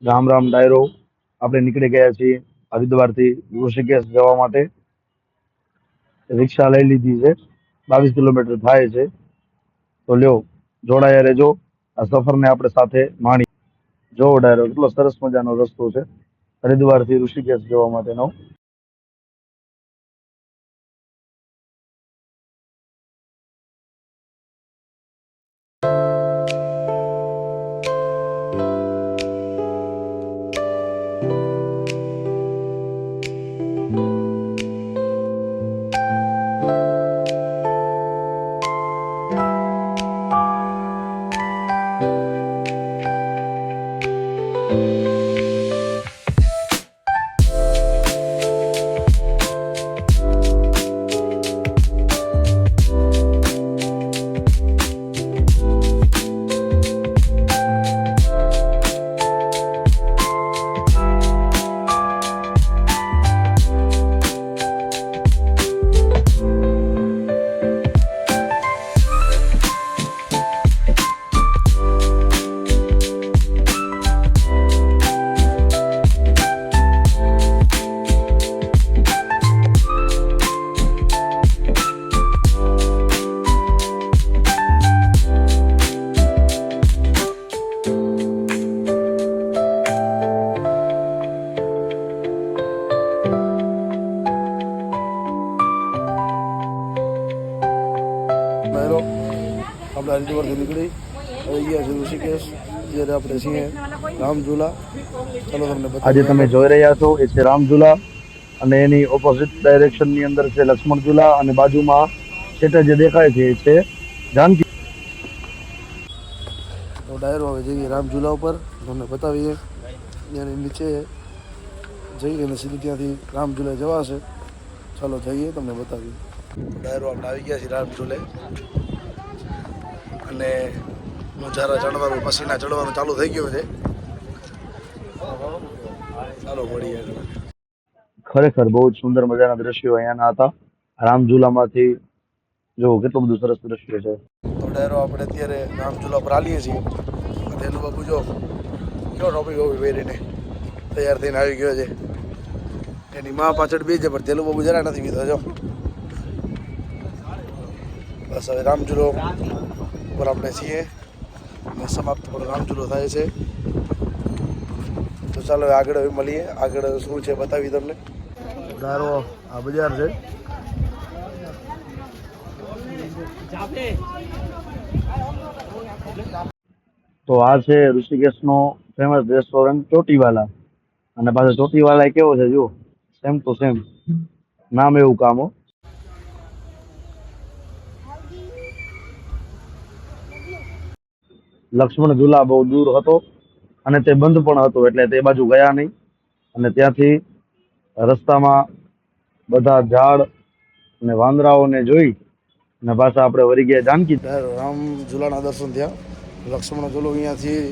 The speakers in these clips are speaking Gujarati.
રામ રામ ડાયરો. આપણે નીકળી ગયા છીએ હરિદ્વારથી ઋષિકેશ જવા માટે. રિક્ષા લઈ લીધી છે, 22 કિલોમીટર થાય છે. તો લ્યો, જોડાયા રહેજો, આ સફરને આપણે સાથે માણી. જો ડાયરો, કેટલો સરસ મજાનો રસ્તો છે હરિદ્વારથી ઋષિકેશ જવા માટેનો. આપણે હરિદ્વારથી નીકળી આવી ગયા છે ઋષિકેશ. જ્યારે આપણે છીએ રામઝુલા. ચાલો તમને આજે તમે જોઈ રહ્યા છો એ છે રામઝુલા, અને એની ઓપોઝિટ ડાયરેક્શનની અંદર છે લક્ષ્મણ ઝુલા, અને બાજુમાં છેટે જે દેખાય છે એ છે જાનકી. તો ડાયરો હવે જઈએ રામઝુલા ઉપર, તમને બતાવીએ. ત્યાંની નીચે જઈએ અને સીધી ત્યાંથી રામઝુલે જવાશે. ચાલો જઈએ, તમને બતાવીએ. ડાયરો આપણે આવી ગયા છીએ રામઝુલે, અને નજારા ચડવાનું, પસીના ચડવાનું ચાલુ થઈ ગયું છે. ચાલો મળીએ. ખરેખર બહુ જ સુંદર મજાના દ્રશ્યો અહીંયાના હતા રામઝુલામાંથી. જો કેટલું બધું સરસ દ્રશ્ય છે. તો ડાયરો આપણે અત્યારે રામઝુલા પર આવીએ છીએ. તેનું બાબુ જો કેવો ટોપી વોપી પહેરીને તૈયાર થઈને આવી ગયો છે. એની મા પાછળ બે છે, પણ તેલું બાબુ જરા નથી બીતો. જો બસ હવે રામઝુલો ઉપર આપણે છીએ અને સમાપ્ત પણ રામઝુલો થાય છે. તો ચાલો આગળ હવે મળીએ, આગળ શું છે બતાવી તમને. ડાયરો આ બજાર છે. તો આ છે ઋષિકેશનો ફેમસ રેસ્ટોરન્ટ ચોટીવાલા. અને પાછો ચોટીવાલા કેવો છે જો, સેમ ટુ સેમ નામ એવું કામો. લક્ષ્મણ ઝુલા બહુ દૂર હતો અને તે બંધ પણ હતો, એટલે તે બાજુ ગયા નહીં. અને ત્યાંથી રસ્તામાં બધા ઝાડ અને વાંદરાઓને જોઈ અને પાછા આપણે વળી ગયા જાનકી. રામ ઝુલાના દર્શન થયા. લક્ષ્મણ ઝુલો અહીંયાથી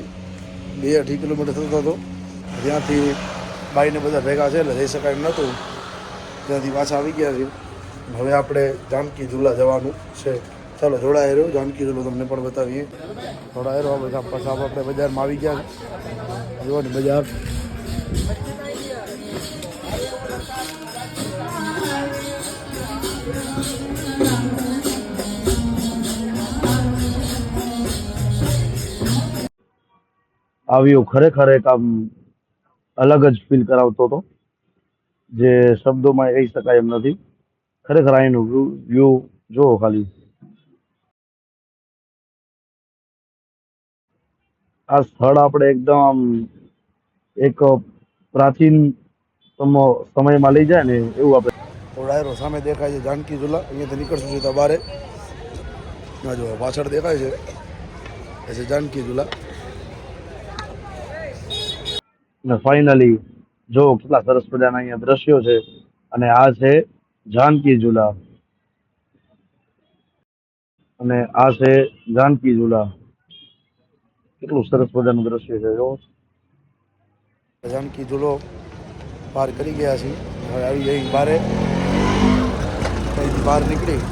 2-2.5 કિલોમીટર થતો હતો. ત્યાંથી બાઈને બધા ભેગા છે એટલે જઈ શકાય નહોતું. ત્યાંથી પાછા આવી ગયા છે. હવે આપણે જાનકી ઝુલા જવાનું છે. ચાલો જોડાય રહ્યો, જાનકી ઝુલો તમને પણ બતાવીએ. જોડાય રહ્યો. પાછા આપણે બજારમાં આવી ગયા છે. જોવાની બજાર. આવ્યું ખરેખર એક આમ અલગ જ ફીલ કરાવતો હતો, જે શબ્દોમાં કહી શકાય એમ નથી. ખરેખર અહીંનું વ્યૂ જુઓ ખાલી. આ સ્થળ આપણે એકદમ આમ એક પ્રાચીન સમયમાં લઈ જાય ને એવું આપણે. ડાયરો સામે દેખાય છે જાનકી ઝુલા. અહીંયાથી નીકળશું સીધા બારે. ના જો પાછળ દેખાય છે એ છે જાનકી ઝુલા. અને ફાઇનલી જો કેટલા સરસ મજાના અહીંયા દ્રશ્યો છે. અને આ છે જાનકી ઝુલા, અને આ છે જાનકી ઝુલા. કેટલું સરસ મજાનું દ્રશ્ય છે. જો જાનકી ઝુલો પાર કરી ગયા છીએ. હવે આવી જઈ બારે. બહાર નીકળી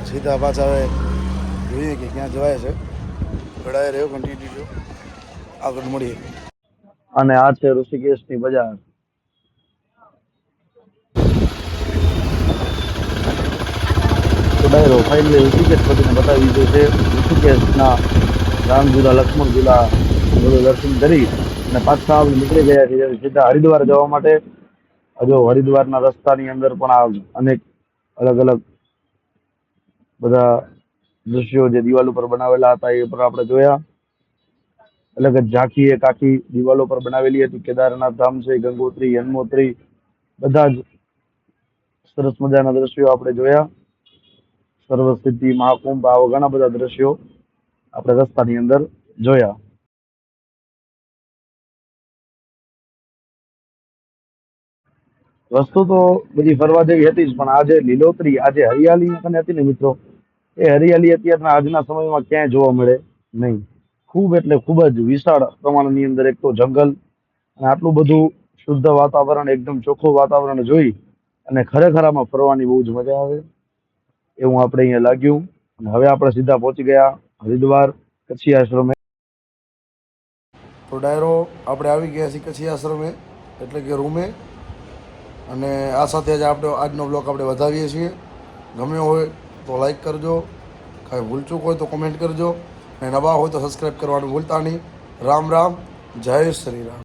સીધા પાછા હવે જોઈએ કે ક્યાં જવાય છે. ઘડાય રહ્યો, કન્ટિન્યુ આગળ મળીએ. અને આ છે ઋષિકેશની બજાર. તો ડાયરો ફાઇનલી ઋષિકેશ પતિને બતાવી દીધો છે. ઋષિકેશના રામ ઝૂલા, લક્ષ્મણ ઝૂલા બધું દર્શન કરી અને પાછા આપણે નીકળી ગયા છીએ સીધા હરિદ્વાર જવા માટે. હજુ હરિદ્વારના રસ્તાની અંદર પણ આ અનેક અલગ અલગ બધા દ્રશ્યો જે દિવાલ ઉપર બનાવેલા હતા એ પણ આપણે જોયા. અલગ જ ઝાંખી એક આખી દિવાલો પર બનાવેલી હતી. કેદારનાથ ધામ છે, ગંગોત્રી, યમનોત્રી બધા જ સરસ મજાના દ્રશ્યો આપણે જોયા. સર્વસિદ્ધિ, મહાકુંભ આવા ઘણા બધા દ્રશ્યો આપણે રસ્તાની અંદર જોયા. વસ્તુ તો બધી ફરવા જેવી હતી જ, પણ આજે લીલોતરી, આજે હરિયાળી અને હતી ને મિત્રો, એ હરિયાળી અત્યારના આજના સમયમાં ક્યાંય જોવા મળે નહીં. ખૂબ એટલે ખૂબ જ વિશાળ પ્રમાણની અંદર એક તો જંગલ અને આટલું બધું શુદ્ધ વાતાવરણ, એકદમ ચોખ્ખું વાતાવરણ જોઈ અને ખરેખર આમાં ફરવાની બહુ જ મજા આવે એવું આપણે અહીંયા લાગ્યું. અને હવે આપણે સીધા પહોંચી ગયા હરિદ્વાર કચ્છી આશ્રમે. તો ડાયરો આપણે આવી ગયા છીએ કચ્છી આશ્રમે, એટલે કે રૂમે. અને આ સાથે જ આપણે આજનો બ્લોગ આપણે વધાવીએ છીએ. ગમ્યો હોય તો લાઈક કરજો, કાંઈ ભૂલચૂક હોય તો કોમેન્ટ કરજો, અને નવા હોય તો સબસ્ક્રાઈબ કરવાનું ભૂલતા નહીં. રામ રામ, જય શ્રી રામ.